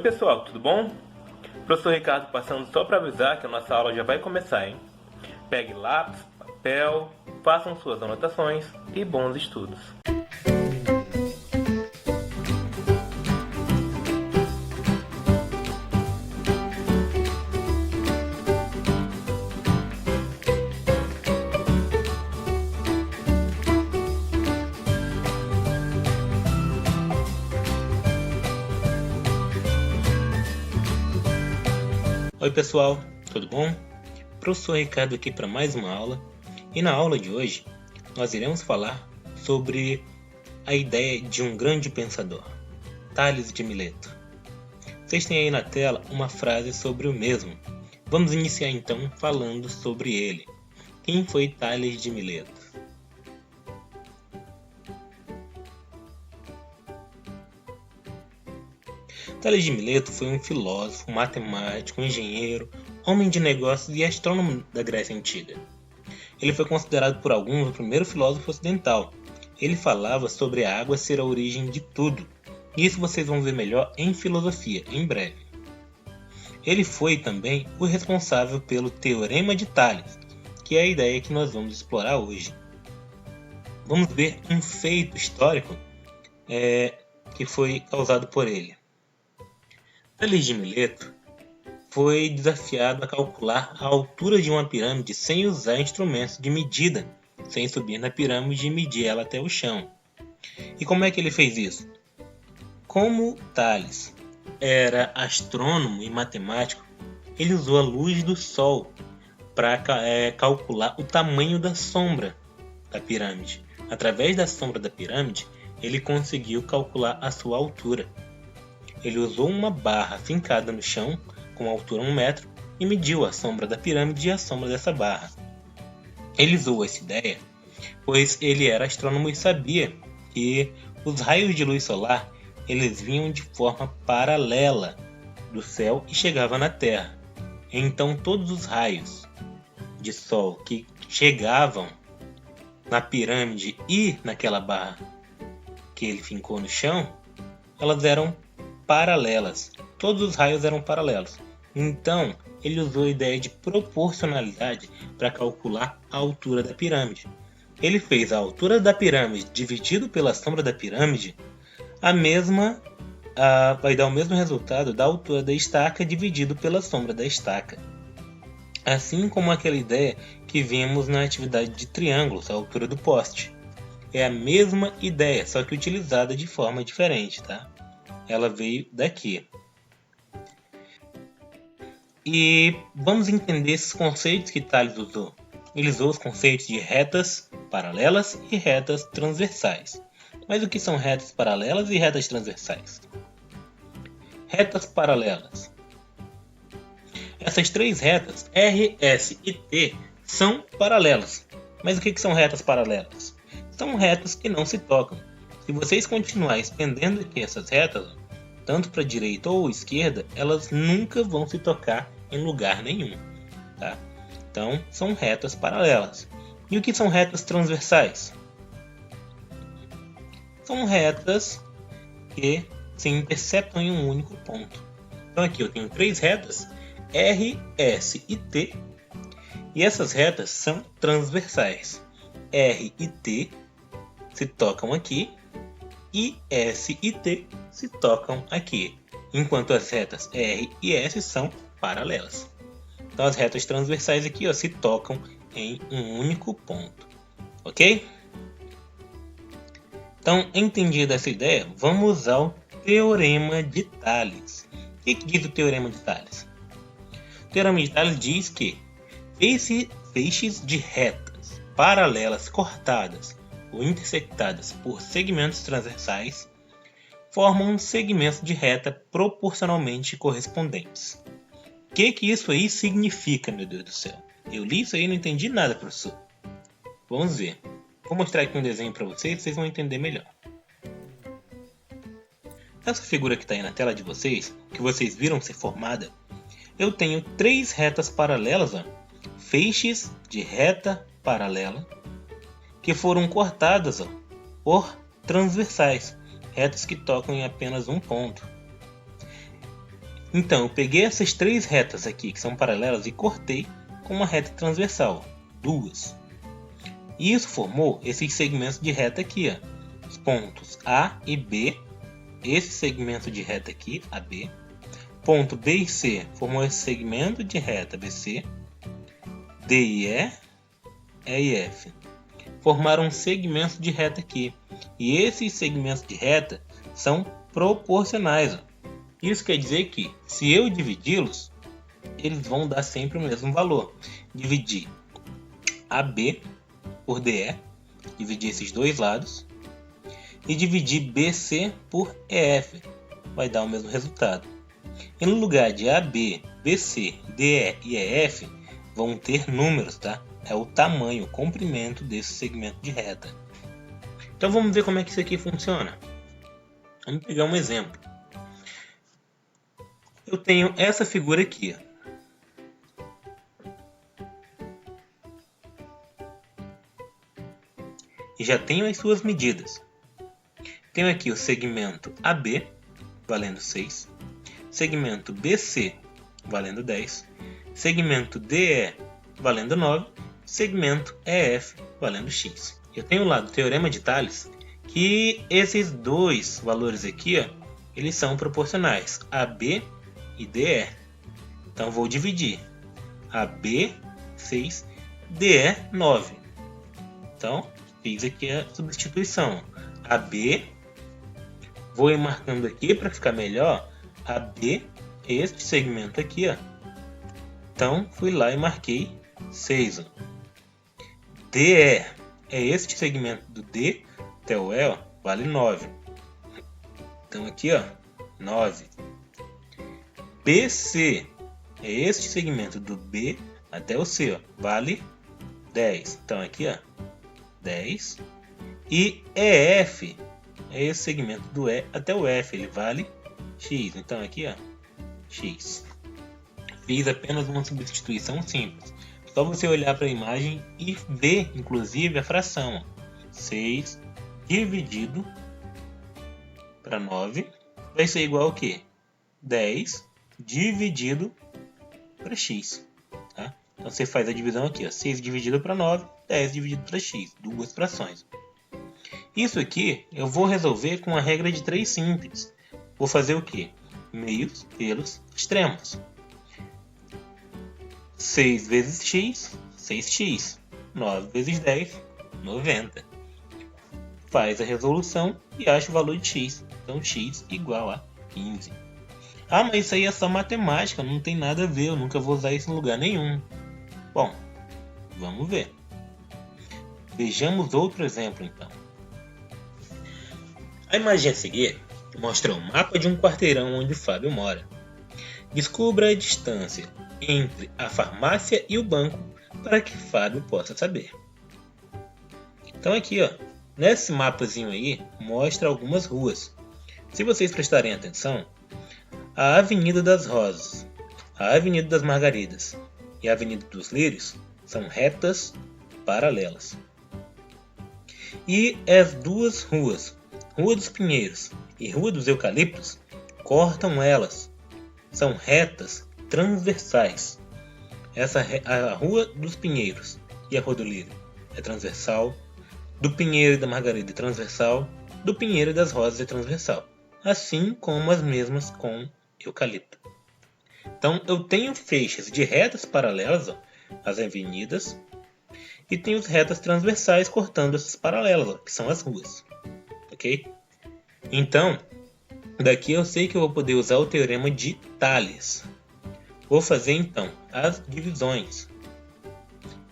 pessoal, tudo bom? Professor Ricardo passando só para avisar que a nossa aula já vai começar, hein? Pegue lápis, papel, façam suas anotações e bons estudos. Oi pessoal, tudo bom? Professor Ricardo aqui para mais uma aula, e na aula de hoje nós iremos falar sobre a ideia de um grande pensador, Tales de Mileto. Vocês têm aí na tela uma frase sobre o mesmo. Vamos iniciar então falando sobre ele. Quem foi Tales de Mileto? Tales de Mileto foi um filósofo, matemático, engenheiro, homem de negócios e astrônomo da Grécia Antiga. Ele foi considerado por alguns o primeiro filósofo ocidental. Ele falava sobre a água ser a origem de tudo. Isso vocês vão ver melhor em filosofia, em breve. Ele foi também o responsável pelo Teorema de Tales, que é a ideia que nós vamos explorar hoje. Vamos ver um feito histórico que foi causado por ele. Tales de Mileto foi desafiado a calcular a altura de uma pirâmide sem usar instrumentos de medida, sem subir na pirâmide e medir ela até o chão. E como é que ele fez isso? Como Tales era astrônomo e matemático, ele usou a luz do sol para calcular o tamanho da sombra da pirâmide. Através da sombra da pirâmide, ele conseguiu calcular a sua altura. Ele usou uma barra fincada no chão, com altura 1 metro, e mediu a sombra da pirâmide e a sombra dessa barra. Ele usou essa ideia, pois ele era astrônomo e sabia que os raios de luz solar eles vinham de forma paralela do céu e chegavam na Terra. Então todos os raios de sol que chegavam na pirâmide e naquela barra que ele fincou no chão, elas eram paralelas. Todos os raios eram paralelos. Então, ele usou a ideia de proporcionalidade para calcular a altura da pirâmide. Ele fez a altura da pirâmide dividido pela sombra da pirâmide vai dar o mesmo resultado da altura da estaca dividido pela sombra da estaca. Assim como aquela ideia que vimos na atividade de triângulos, a altura do poste. É a mesma ideia, só que utilizada de forma diferente, tá? Ela veio daqui. E vamos entender esses conceitos que Tales usou. Ele usou os conceitos de retas paralelas e retas transversais. Mas o que são retas paralelas e retas transversais? Retas paralelas. Essas três retas, R, S e T, são paralelas. Mas o que são retas paralelas? São retas que não se tocam. Se vocês continuarem estendendo aqui essas retas, tanto para a direita ou esquerda, elas nunca vão se tocar em lugar nenhum. Tá? Então, são retas paralelas. E o que são retas transversais? São retas que se interceptam em um único ponto. Então aqui eu tenho três retas, R, S e T. E essas retas são transversais. R e T se tocam aqui. E S e T se tocam aqui, enquanto as retas R e S são paralelas. Então as retas transversais aqui se tocam em um único ponto, ok? Então, entendida essa ideia, vamos ao Teorema de Tales. O que diz o Teorema de Tales? O Teorema de Tales diz que feixes de retas paralelas cortadas ou intersectadas por segmentos transversais, formam segmentos de reta proporcionalmente correspondentes. O que isso aí significa, meu Deus do céu? Eu li isso aí e não entendi nada, professor. Vamos ver. Vou mostrar aqui um desenho para vocês vão entender melhor. Essa figura que está aí na tela de vocês, que vocês viram ser formada, eu tenho três retas paralelas, feixes de reta paralela, que foram cortadas por transversais, retas que tocam em apenas um ponto. Então, eu peguei essas três retas aqui, que são paralelas, e cortei com uma reta transversal, duas. E isso formou esses segmentos de reta aqui, ó, os pontos A e B, esse segmento de reta aqui, AB, ponto B e C formou esse segmento de reta BC, D e E e F formaram um segmento de reta aqui, e esses segmentos de reta são proporcionais. Ó. Isso quer dizer que, se eu dividi-los, eles vão dar sempre o mesmo valor. Dividir AB por DE, dividir esses dois lados, e dividir BC por EF, vai dar o mesmo resultado. E no lugar de AB, BC, DE e EF, vão ter números, tá? É o tamanho, o comprimento desse segmento de reta. Então vamos ver como é que isso aqui funciona. Vamos pegar um exemplo. Eu tenho essa figura aqui. E já tenho as suas medidas. Tenho aqui o segmento AB, valendo 6. Segmento BC, valendo 10. Segmento DE, valendo 9. Segmento EF, valendo X. Eu tenho lá do Teorema de Tales que esses dois valores aqui, ó, eles são proporcionais, AB e DE. Então vou dividir. AB, 6, DE, 9. Então, fiz aqui a substituição. AB, vou ir marcando aqui para ficar melhor. AB, este segmento aqui, ó. Então, fui lá e marquei 6. Ó. DE é este segmento do D até o E, ó, vale 9. Então aqui, ó, 9. BC é este segmento do B até o C, ó, vale 10. Então aqui, ó, 10. E EF é esse segmento do E até o F, ele vale X. Então aqui, ó, X. Fiz apenas uma substituição simples. Só você olhar para a imagem e ver, inclusive, a fração. 6 dividido para 9 vai ser igual ao quê? 10 dividido para x. Tá? Então você faz a divisão aqui. Ó, 6 dividido para 9, 10 dividido para x. Duas frações. Isso aqui eu vou resolver com a regra de 3 simples. Vou fazer o quê? Meios pelos extremos. 6 vezes x, 6x. 9 vezes 10, 90. Faz a resolução e acha o valor de x. Então x igual a 15. Ah, mas isso aí é só matemática, não tem nada a ver, eu nunca vou usar isso em lugar nenhum. Bom, vamos ver. Vejamos outro exemplo então. A imagem a seguir mostra o mapa de um quarteirão onde Fábio mora. Descubra a distância entre a farmácia e o banco para que Fábio possa saber. Então aqui, ó, nesse mapazinho aí, mostra algumas ruas. Se vocês prestarem atenção, a Avenida das Rosas, a Avenida das Margaridas e a Avenida dos Lírios são retas paralelas. E as duas ruas, Rua dos Pinheiros e Rua dos Eucaliptos, cortam elas. São retas transversais. A Rua dos Pinheiros e a Rua do Lírio é transversal. Do Pinheiro e da Margarida é transversal. Do Pinheiro e das Rosas é transversal. Assim como as mesmas com eucalipto. Então eu tenho feixes de retas paralelas, ó, as avenidas, e tenho as retas transversais cortando essas paralelas, ó, que são as ruas. Ok? Então, daqui eu sei que eu vou poder usar o teorema de Tales. Vou fazer então as divisões.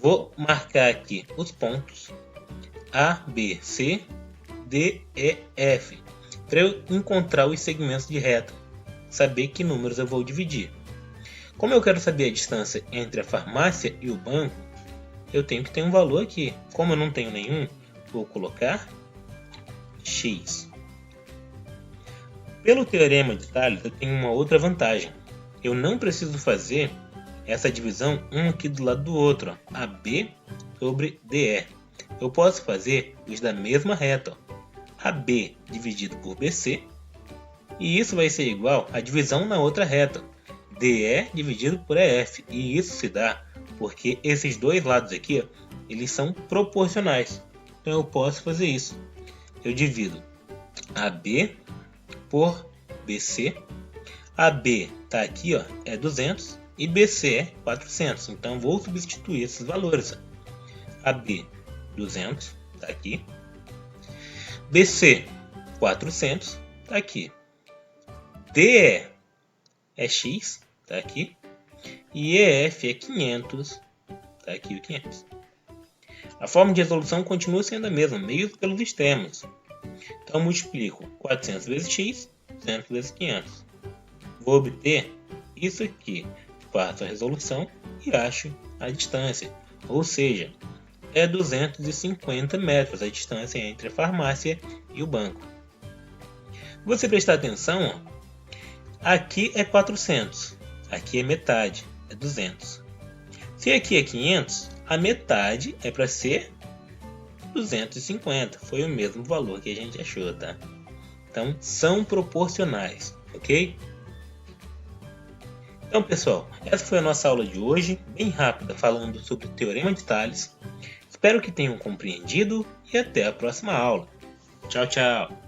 Vou marcar aqui os pontos A, B, C, D, E, F, para eu encontrar os segmentos de reta, saber que números eu vou dividir. Como eu quero saber a distância entre a farmácia e o banco, eu tenho que ter um valor aqui. Como eu não tenho nenhum, vou colocar x. Pelo teorema de Tales, eu tenho uma outra vantagem. Eu não preciso fazer essa divisão um aqui do lado do outro, ó, AB sobre DE. Eu posso fazer os da mesma reta, ó, AB dividido por BC E isso vai ser igual à divisão na outra reta, DE dividido por EF. E isso se dá porque esses dois lados aqui, eles são proporcionais. Então eu posso fazer isso. Eu divido AB por BC. AB está aqui, ó, é 200 e BC é 400. Então vou substituir esses valores. AB 200 está aqui. BC 400 está aqui. DE é X, está aqui. E EF é 500, está aqui o 500. A forma de resolução continua sendo a mesma, meio pelos extremos. Então multiplico 400 vezes x, 200 vezes 500. Vou obter isso aqui. Faço a resolução e acho a distância. Ou seja, é 250 metros a distância entre a farmácia e o banco. Se você prestar atenção, ó, aqui é 400, aqui é metade, é 200. Se aqui é 500, a metade é para ser 250. Foi o mesmo valor que a gente achou, tá? Então, são proporcionais, ok? Então, pessoal, essa foi a nossa aula de hoje, bem rápida, falando sobre o Teorema de Tales. Espero que tenham compreendido e até a próxima aula. Tchau, tchau!